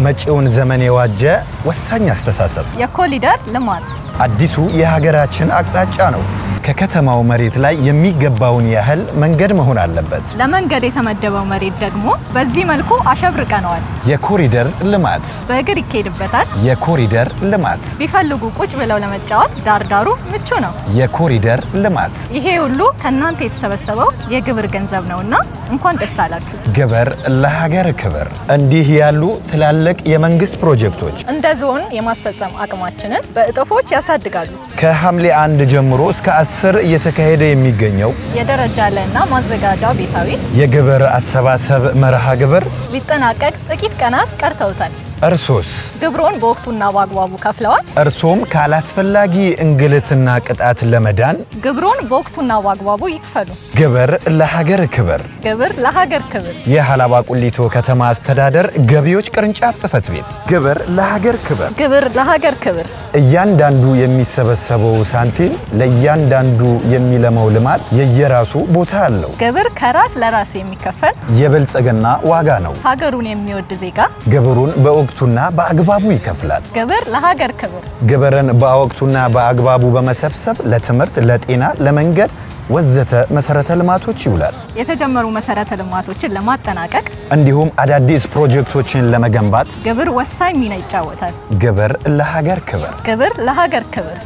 መጪውን ዘመን የዋጀ ወሳኝ አስተሳሰብ የኮሪደር ልማት አዲሱ የሀገራችን አቅጣጫ ነው። ከከተማው መሬት ላይ የሚገባውን ያህል መንገድ መሆን አለበት። ለመንገድ የተመደበው መሬት ደግሞ በዚህ መልኩ አሸብርቀነዋል። የኮሪደር ልማት በእግር ይኬድበታል። የኮሪደር ልማት ቢፈልጉ ቁጭ ብለው ለመጫወት ዳርዳሩ ምቹ ነው። የኮሪደር ልማት ይሄ ሁሉ ከናንተ የተሰበሰበው የግብር ገንዘብ ነውና እንኳን ደስ አላችሁ። ግብር ለሀገር ክብር። እንዲህ ያሉ ትላልቅ የመንግስት ፕሮጀክቶች እንደ ዞን የማስፈጸም አቅማችንን በእጥፎች ያሳድጋሉ። ከሐምሌ 1 ጀምሮ እስከ 10 እየተካሄደ የሚገኘው የደረጃ ለና ማዘጋጃ ቤታዊ የግብር አሰባሰብ መርሃ ግብር ሊጠናቀቅ ጥቂት ቀናት ቀርተውታል። እርሶስ ግብሮን በወቅቱና በአግባቡ ከፍለዋል? እርሶም ካላስፈላጊ እንግልትና ቅጣት ለመዳን ግብሮን በወቅቱና በአግባቡ ይክፈሉ። ግብር ለሀገር ክብር። ግብር ለሀገር ክብር። የሀላባ ቁሊቶ ከተማ አስተዳደር ገቢዎች ቅርንጫፍ ጽሕፈት ቤት። ግብር ለሀገር ክብር። ግብር ለሀገር ክብር። እያንዳንዱ የሚሰበሰበው ሳንቲም ለእያንዳንዱ የሚለማው ልማት የየራሱ ቦታ አለው። ግብር ከራስ ለራስ የሚከፈል የብልጽግና ዋጋ ነው። ሀገሩን የሚወድ ዜጋ ግብሩን በወቅቱና በአግባቡ ይከፍላል። ግብር ለሀገር ክብር። ግብርን በወቅቱና በአግባቡ በመሰብሰብ ለትምህርት፣ ለጤና፣ ለመንገድ ወዘተ መሰረተ ልማቶች ይውላል። የተጀመሩ መሰረተ ልማቶችን ለማጠናቀቅ እንዲሁም አዳዲስ ፕሮጀክቶችን ለመገንባት ግብር ወሳኝ ሚና ይጫወታል። ግብር ለሀገር ክብር። ግብር ለሀገር ክብር።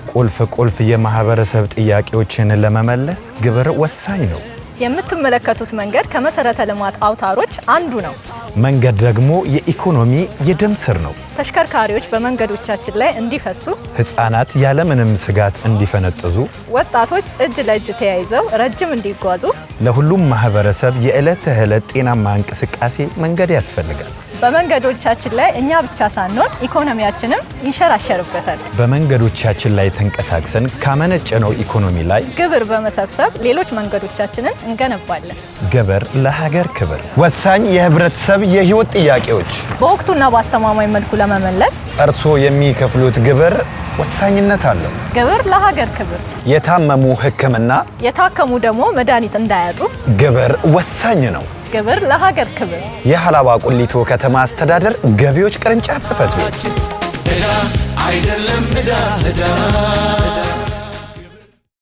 ቁልፍ የማህበረሰብ ጥያቄዎችን ለመመለስ ግብር ወሳኝ ነው። የምትመለከቱት መንገድ ከመሰረተ ልማት አውታሮች አንዱ ነው። መንገድ ደግሞ የኢኮኖሚ የደም ስር ነው። ተሽከርካሪዎች በመንገዶቻችን ላይ እንዲፈሱ፣ ህፃናት ያለምንም ስጋት እንዲፈነጥዙ፣ ወጣቶች እጅ ለእጅ ተያይዘው ረጅም እንዲጓዙ፣ ለሁሉም ማህበረሰብ የዕለት ተዕለት ጤናማ እንቅስቃሴ መንገድ ያስፈልጋል። በመንገዶቻችን ላይ እኛ ብቻ ሳንሆን ኢኮኖሚያችንም ይንሸራሸርበታል። በመንገዶቻችን ላይ ተንቀሳቅሰን ካመነጨነው ኢኮኖሚ ላይ ግብር በመሰብሰብ ሌሎች መንገዶቻችንን እንገነባለን። ግብር ለሀገር ክብር። ወሳኝ የህብረተሰብ የህይወት ጥያቄዎች በወቅቱና በአስተማማኝ መልኩ ለመመለስ እርስዎ የሚከፍሉት ግብር ወሳኝነት አለው። ግብር ለሀገር ክብር። የታመሙ ሕክምና፣ የታከሙ ደግሞ መድኃኒት እንዳያጡ ግብር ወሳኝ ነው። ግብር ለሀገር ክብር። የሀላባ ቁሊቶ ከተማ አስተዳደር ገቢዎች ቅርንጫፍ ጽሕፈት ቤት። አይደለም ዕዳ